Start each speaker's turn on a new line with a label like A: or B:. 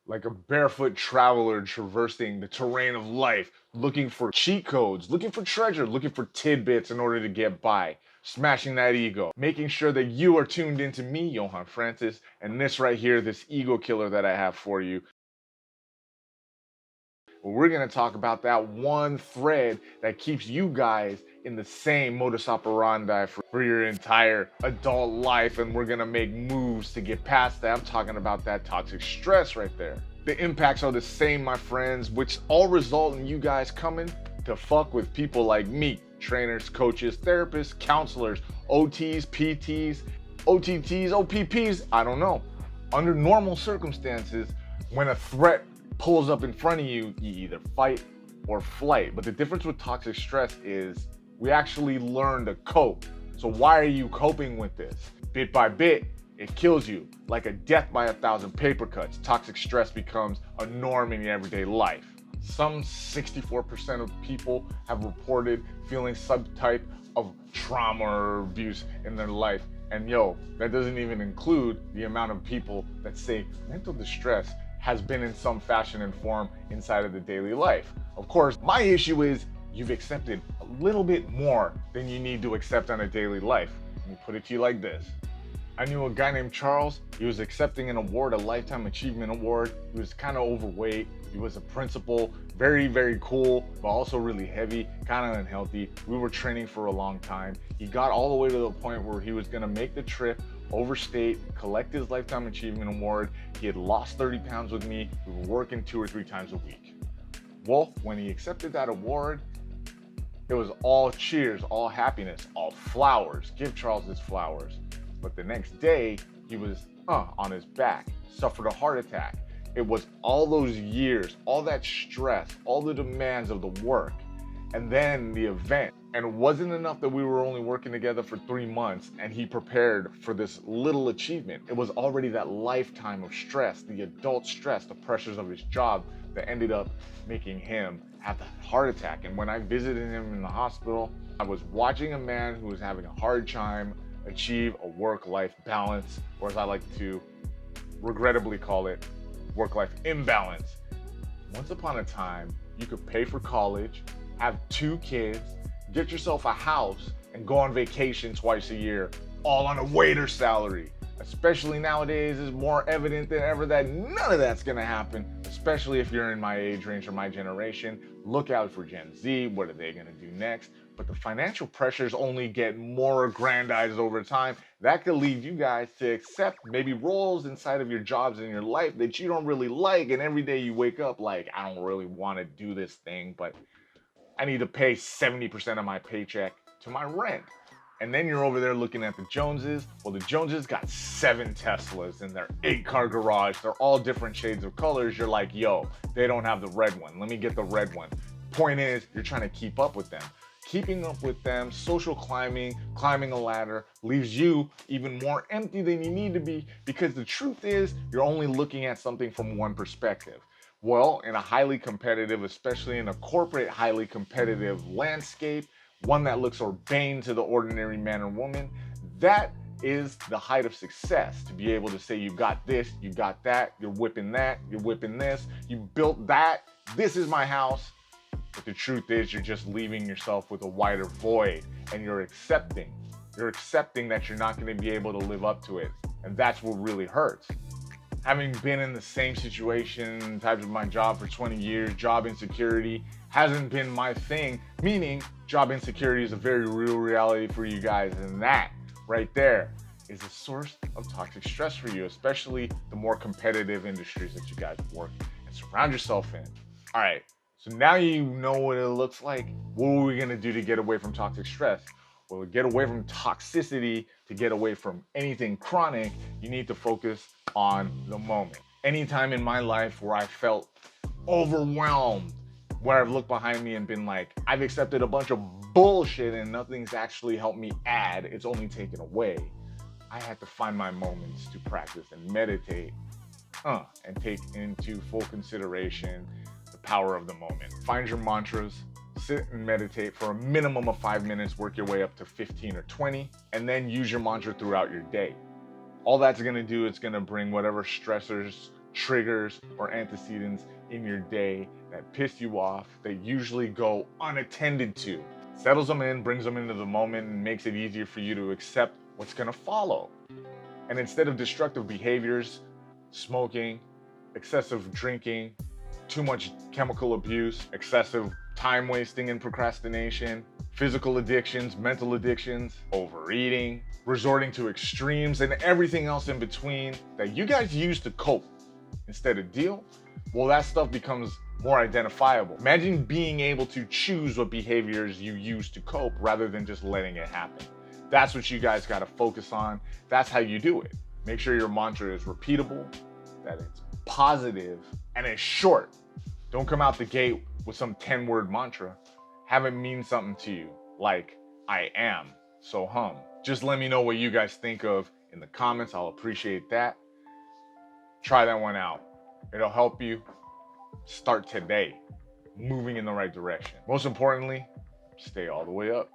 A: like a barefoot traveler traversing the terrain of life, looking for cheat codes, looking for treasure, looking for tidbits in order to get by, smashing that ego, making sure that you are tuned into me, Johann Francis, and this right here, this ego killer that I have for you. Well, we're going to talk about that one thread that keeps you guys in the same modus operandi for your entire adult life, and we're going to make moves to get past that. I'm talking about that toxic stress right there. The impacts are the same, my friends, which all result in you guys coming to fuck with people like me, trainers, coaches, therapists, counselors, OTs, PTs, OTTs, OPPs, I don't know. Under normal circumstances, when a threat pulls up in front of you, you either fight or flight. But the difference with toxic stress is we actually learn to cope. So why are you coping with this? Bit by bit, it kills you. Like a death by 1,000 paper cuts, toxic stress becomes a norm in your everyday life. Some 64% of people have reported feeling some type of trauma or abuse in their life. And that doesn't even include the amount of people that say mental distress has been in some fashion and form inside of the daily life. Of course, my issue is you've accepted a little bit more than you need to accept on a daily life. Let me put it to you like this. I knew a guy named Charles. He was accepting an award, a Lifetime Achievement Award. He was kind of overweight. He was a principal, very, very cool, but also really heavy, kind of unhealthy. We were training for a long time. He got all the way to the point where he was gonna make the trip overstate, collect his Lifetime Achievement Award. He had lost 30 pounds with me. We were working 2 or 3 times a week. Well, when he accepted that award, it was all cheers, all happiness, all flowers. Give Charles his flowers. But the next day, he was on his back, suffered a heart attack. It was all those years, all that stress, all the demands of the work, and then the event. And it wasn't enough that we were only working together for 3 months and he prepared for this little achievement. It was already that lifetime of stress, the adult stress, the pressures of his job that ended up making him have that heart attack. And when I visited him in the hospital, I was watching a man who was having a hard time achieve a work-life balance, or as I like to regrettably call it, work-life imbalance. Once upon a time, you could pay for college, have 2 kids, get yourself a house, and go on vacation twice a year, all on a waiter salary. Especially nowadays, it's more evident than ever that none of that's gonna happen, especially if you're in my age range or my generation. Look out for Gen Z, what are they gonna do next? But the financial pressures only get more aggrandized over time. That could lead you guys to accept maybe roles inside of your jobs in your life that you don't really like, and every day you wake up like, I don't really wanna do this thing, but I need to pay 70% of my paycheck to my rent. And then you're over there looking at the Joneses. Well, the Joneses got 7 Teslas in their 8-car garage. They're all different shades of colors. You're like, yo, they don't have the red one. Let me get the red one. Point is, you're trying to keep up with them. Keeping up with them, social climbing a ladder, leaves you even more empty than you need to be, because the truth is, you're only looking at something from one perspective. Well, in a highly competitive, especially in a corporate highly competitive landscape, one that looks urbane to the ordinary man or woman, that is the height of success. To be able to say you got this, you got that, you're whipping this, you built that, this is my house. But the truth is, you're just leaving yourself with a wider void, and you're accepting that you're not going to be able to live up to it. And that's what really hurts. Having been in the same situation, types of my job for 20 years, job insecurity hasn't been my thing, meaning job insecurity is a very real reality for you guys, and that right there is a source of toxic stress for you, especially the more competitive industries that you guys work and surround yourself in. All right, so now you know what it looks like. What are we gonna do to get away from toxic stress? Well, to get away from toxicity, to get away from anything chronic, you need to focus on the moment. Anytime in my life where I felt overwhelmed, where I've looked behind me and been like, I've accepted a bunch of bullshit and nothing's actually helped me add, it's only taken away. I had to find my moments to practice and meditate, and take into full consideration the power of the moment. Find your mantras, sit and meditate for a minimum of 5 minutes, work your way up to 15 or 20, and then use your mantra throughout your day. All that's gonna do is gonna bring whatever stressors, triggers or antecedents in your day that piss you off, that usually go unattended to. Settles them in, brings them into the moment, and makes it easier for you to accept what's gonna follow. And instead of destructive behaviors, smoking, excessive drinking, too much chemical abuse, excessive time wasting and procrastination, physical addictions, mental addictions, overeating, resorting to extremes, and everything else in between that you guys use to cope instead of deal, well, that stuff becomes more identifiable. Imagine being able to choose what behaviors you use to cope rather than just letting it happen. That's what you guys got to focus on. That's how you do it. Make sure your mantra is repeatable, that it's positive, and it's short. Don't come out the gate with some 10-word mantra. Have it mean something to you, like I am, so hum. Just let me know what you guys think of in the comments. I'll appreciate that. Try that one out. It'll help you start today, moving in the right direction. Most importantly, stay all the way up.